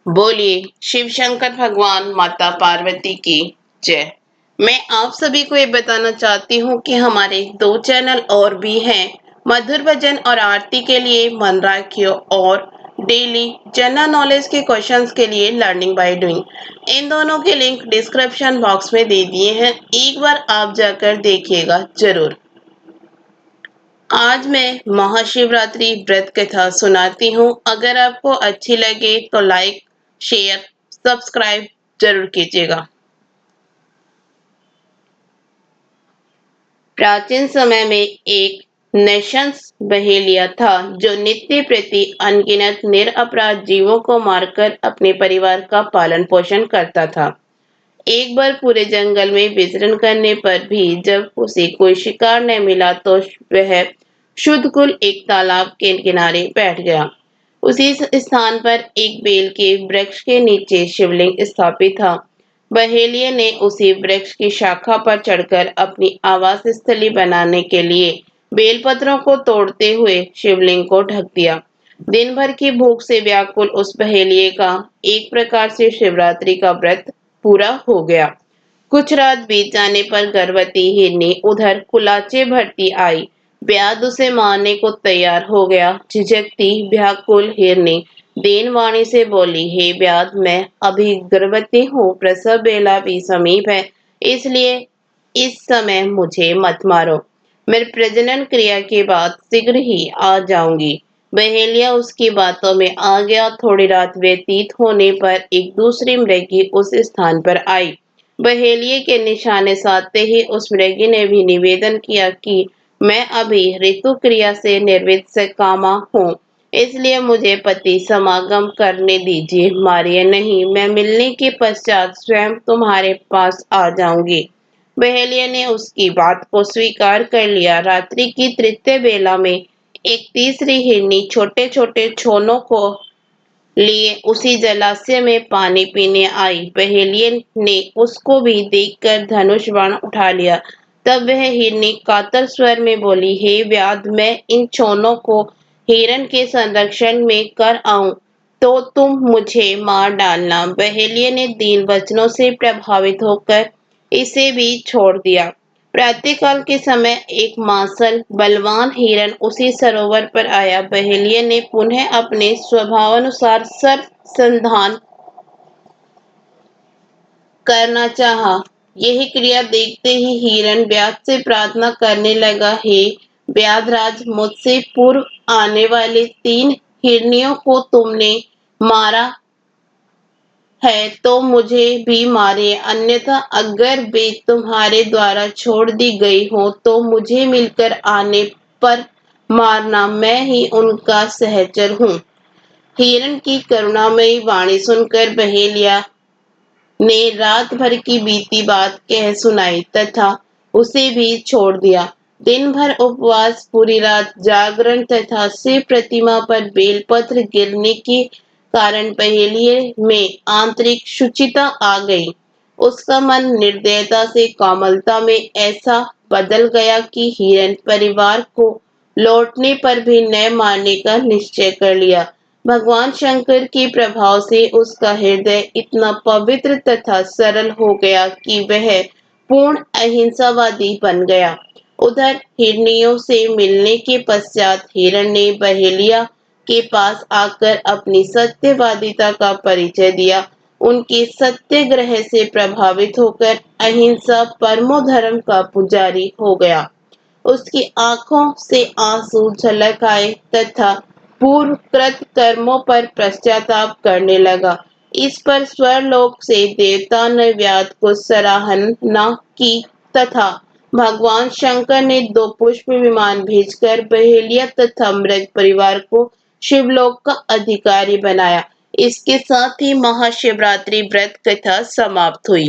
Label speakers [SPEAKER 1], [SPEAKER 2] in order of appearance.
[SPEAKER 1] बोलिए शिव शंकर भगवान माता पार्वती की जय। मैं आप सभी को ये बताना चाहती हूँ कि हमारे 2 चैनल और भी हैं। मधुर भजन और आरती के लिए मन राखियो और डेली जनरल नॉलेज के क्वेश्चंस के लिए लर्निंग बाय डूइंग। इन दोनों के लिंक डिस्क्रिप्शन बॉक्स में दे दिए हैं, एक बार आप जाकर देखिएगा जरूर। आज मैं महाशिवरात्रि व्रत कथा सुनाती हूँ। अगर आपको अच्छी लगे तो लाइक, शेयर, सब्सक्राइब जरूर कीजिएगा। प्राचीन समय में एक नैशंस बहेलिया था जो नित्य प्रति अनगिनत निरपराध जीवों को मारकर अपने परिवार का पालन पोषण करता था। एक बार पूरे जंगल में विचरण करने पर भी जब उसे कोई शिकार न मिला तो वह शुद्धकुल एक तालाब के किनारे बैठ गया। उसी स्थान पर एक बेल के वृक्ष के नीचे शिवलिंग स्थापित था। बहेलिये ने उसी वृक्ष की शाखा पर चढ़कर अपनी आवास स्थली बनाने के लिए बेलपत्रों को तोड़ते हुए शिवलिंग को ढक दिया। दिन भर की भूख से व्याकुल उस बहेलिये का एक प्रकार से शिवरात्रि का व्रत पूरा हो गया। कुछ रात बीत जाने पर गर्भवती हिरनी उधर कुलाचे भरती आई। ब्याध उसे मारने को तैयार हो गया। झिझकती व्याकुल हिरनी दीनवाणी से बोली, हे ब्याध, मैं अभी गर्भवती हूँ, प्रसव बेला भी समीप है, इसलिए इस समय मुझे मत मारो। मैं प्रजनन क्रिया के बाद शीघ्र ही आ जाऊंगी। बहेलिया उसकी बातों में आ गया। थोड़ी रात व्यतीत होने पर एक दूसरी मृगी उस स्थान पर आई। बहेलिये के निशाने साधते ही उस मृगी ने भी निवेदन किया कि मैं अभी ऋतु क्रिया से निर्वृत कामा हूँ, इसलिए मुझे पति समागम करने दीजिए, मारिए नहीं। मैं मिलने के पश्चात स्वयं तुम्हारे पास आ जाऊंगी। बहेलिया ने उसकी बात को स्वीकार कर लिया। रात्रि की तृतीय बेला में एक तीसरी हिरनी छोटे छोटे छोनों को लिए उसी जलाशय में पानी पीने आई। बहेलिये ने उसको भी देखकर धनुष बाण उठा लिया। तब वह हिरनी कातर स्वर में बोली, हे व्याध, मैं इन छोनों को हिरण के संरक्षण में कर आऊं तो तुम मुझे मार डालना। बहेलिये ने दीन वचनों से प्रभावित होकर इसे भी छोड़ दिया। प्रातःकाल के समय एक मांसल बलवान हिरण उसी सरोवर पर आया। बहेलिये ने पुनः अपने स्वभावानुसार सर्प संधान करना चाहा। यही क्रिया देखते ही हिरण व्याध से प्रार्थना करने लगा, हे व्याधराज, मुझसे पूर्व आने वाले 3 हिरनियों को तुमने मारा है तो मुझे भी मारिए, अन्यथा अगर वे तुम्हारे द्वारा छोड़ दी गई हो तो मुझे मिलकर आने पर मारना, मैं ही उनका सहचर हूँ। हिरण की करुणामयी वाणी सुनकर बहेलिया ने रात भर की बीती बात कह सुनाई तथा उसे भी छोड़ दिया। दिन भर उपवास, पूरी रात जागरण तथा शिव प्रतिमा पर बेलपत्र गिरने के कारण बहेलिये में आंतरिक शुचिता आ गई। उसका मन निर्दयता से कोमलता में ऐसा बदल गया कि हिरण परिवार को लौटने पर भी न मारने का निश्चय कर लिया। भगवान शंकर के प्रभाव से उसका हृदय इतना पवित्र तथा सरल हो गया कि वह पूर्ण अहिंसावादी बन गया। उधर हिरनियों से मिलने के पश्चात हिरण ने बहेलिया के पास आकर अपनी सत्यवादिता का परिचय दिया। उनके सत्याग्रह से प्रभावित होकर अहिंसा परमो धर्म का पुजारी हो गया। उसकी आंखों से आंसू झलक आए तथा पूर्व कृत कर्मों पर पश्चाताप करने लगा। इस पर स्वर्लोक से देवता ने व्याध को सराहना की तथा भगवान शंकर ने 2 पुष्प विमान भेजकर बहेलिया तथा मृग परिवार को शिवलोक का अधिकारी बनाया। इसके साथ ही महाशिवरात्रि व्रत कथा समाप्त हुई।